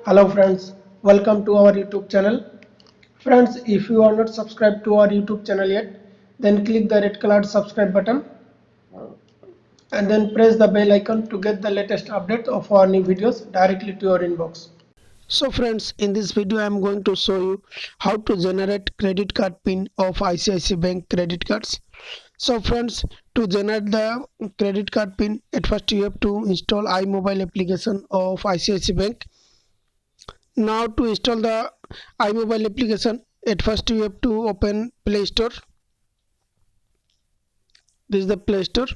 Hello friends, welcome to our YouTube channel. Friends, if you are not subscribed to our YouTube channel yet, then click the red colored subscribe button and then press the bell icon to get the latest update of our new videos directly to your inbox. So friends, in this video I am going to show you how to generate credit card pin of ICICI Bank credit cards. So friends, to generate the credit card pin, at first you have to install iMobile application of ICICI Bank. Now to install the iMobile application, at first you have to open Play Store. This is the Play Store.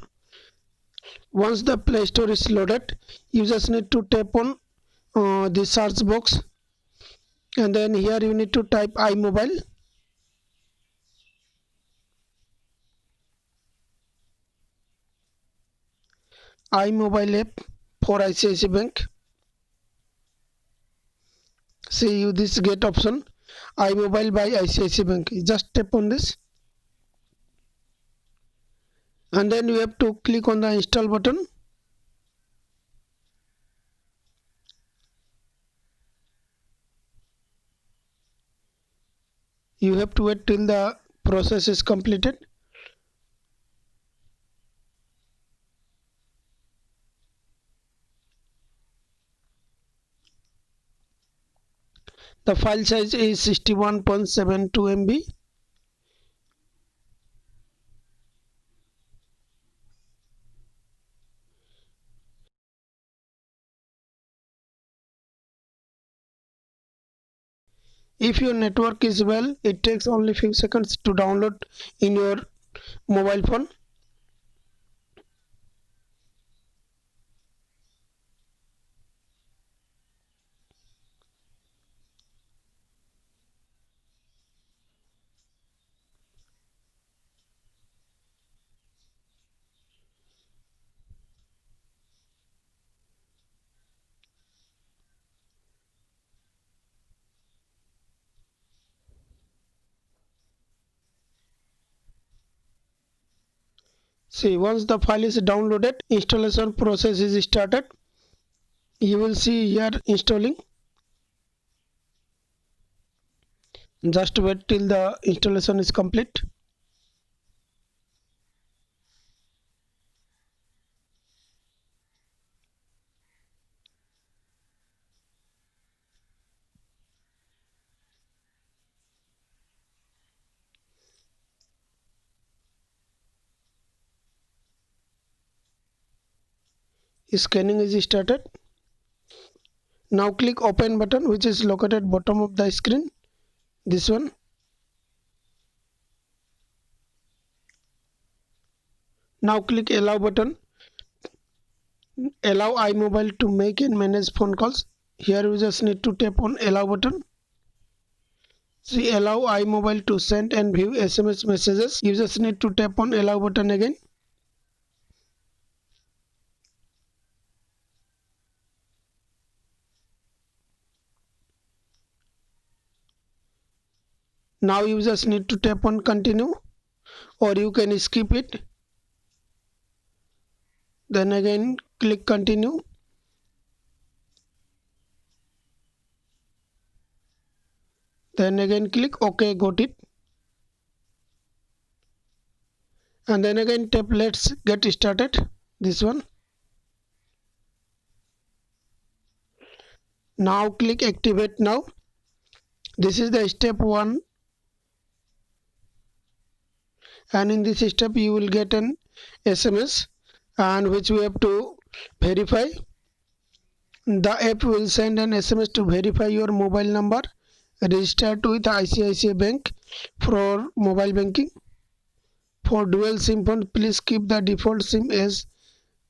Once the Play Store is loaded, you just need to tap on the search box, and then here you need to type iMobile. iMobile app for ICICI Bank. See you this get option iMobile by ICICI Bank. Just tap on this, and then you have to click on the install button. You have to wait till the process is completed. The file size is 61.72 MB. If your network is well, it takes only few seconds to download in your mobile phone. See, once the file is downloaded, installation process is started. You will see here installing. Just wait till the installation is complete. Scanning is started. Now click open button, which is located bottom of the screen. This one. Now click allow button. Allow iMobile to make and manage phone calls. Here you just need to tap on allow button. See, allow iMobile to send and view SMS messages. You just need to tap on allow button again. Now you just need to tap on continue, or you can skip it. Then again click continue. Then again click OK, got it. And then again tap let's get started. This one. Now click activate now. This is the step 1. And in this step you will get an SMS, and which we have to verify. The app will send an SMS to verify your mobile number registered with ICICI Bank for mobile banking. For dual SIM phone, please keep the default SIM as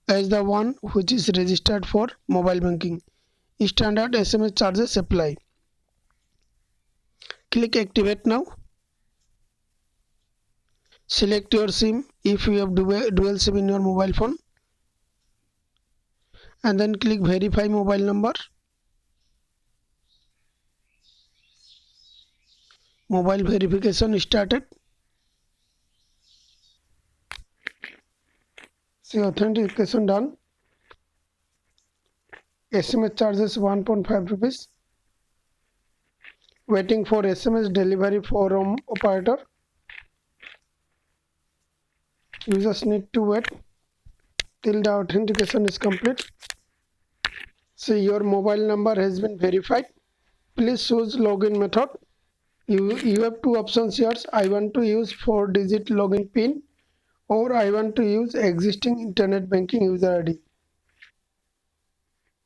the one which is registered for mobile banking. Standard SMS charges apply. Click activate now. Select your SIM if you have dual SIM in your mobile phone, and then click verify mobile number. Mobile verification started. See, authentication done. SMS charges 1.5 rupees. waiting for SMS delivery from operator. Users need to wait till the authentication is complete. See, your mobile number has been verified. Please choose login method. You have two options here. I want to use 4-digit login PIN, or I want to use existing internet banking user ID.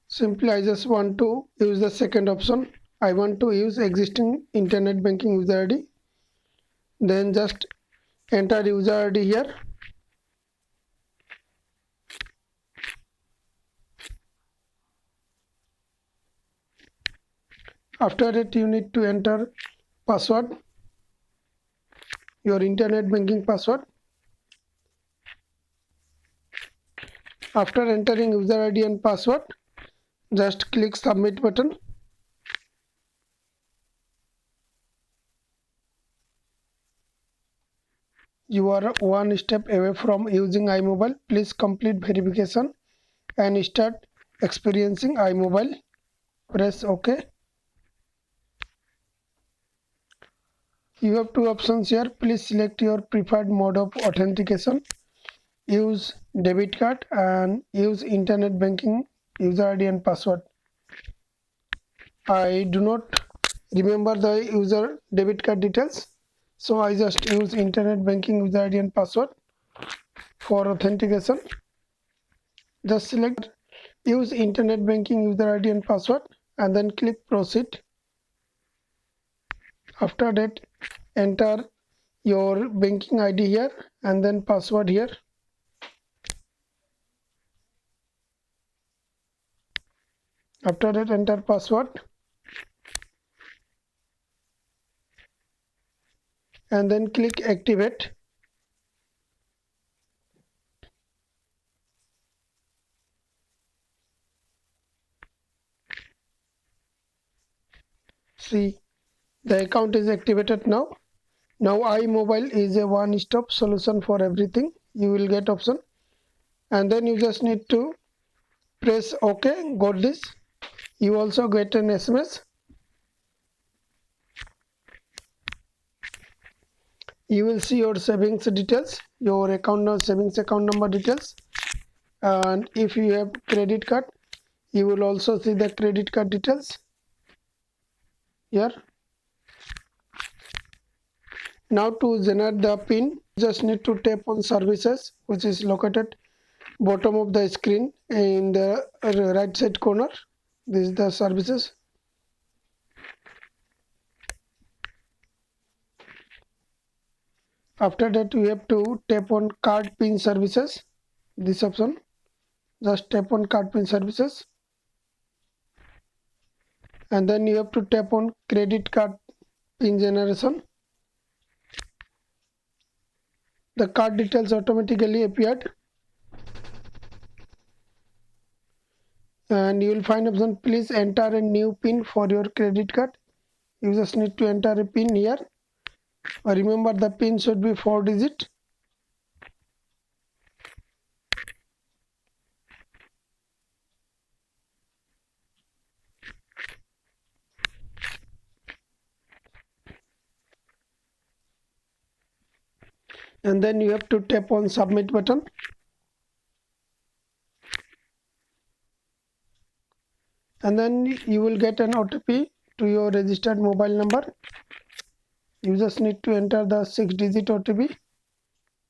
Simply I just want to use the second option. I want to use existing internet banking user ID. Then just enter user ID here. After that, you need to enter password, your internet banking password. After entering user ID and password, just click submit button. You are one step away from using iMobile. Please complete verification and start experiencing iMobile. Press OK. You have two options here. Please select your preferred mode of authentication. Use debit card and use internet banking user ID and password. I do not remember the user debit card details, so I just use internet banking user ID and password for authentication. Just select use internet banking user ID and password and then click proceed. After that, enter your banking ID here and then password here. After that, enter password and then click activate. See, the account is activated now. Now iMobile is a one-stop solution for everything. You will get option and then you just need to press OK. Got this. You also get an SMS. You will see your savings details, your savings account number details, and if you have credit card, you will also see the credit card details here. Now to generate the PIN, just need to tap on services, which is located bottom of the screen in the right side corner. This is the services. After that, we have to tap on card PIN services. This option, just tap on card PIN services, and then you have to tap on credit card PIN generation. The card details automatically appeared, and you will find option please enter a new PIN for your credit card. You just need to enter a PIN here. Remember, the PIN should be 4-digit. And then you have to tap on submit button. And then you will get an OTP to your registered mobile number. You just need to enter the 6-digit OTP.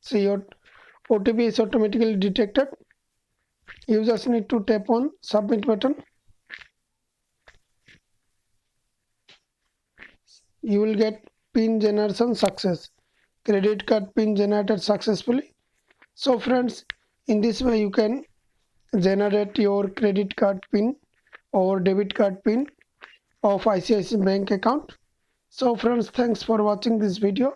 See, your OTP is automatically detected. You just need to tap on submit button. You will get PIN generation success. Credit card PIN generated successfully. So friends, in this way you can generate your credit card PIN or debit card PIN of ICICI bank account. So friends, thanks for watching this video.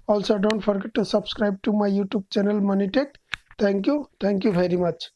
Also don't forget to subscribe to my YouTube channel ManiTech. Thank you very much.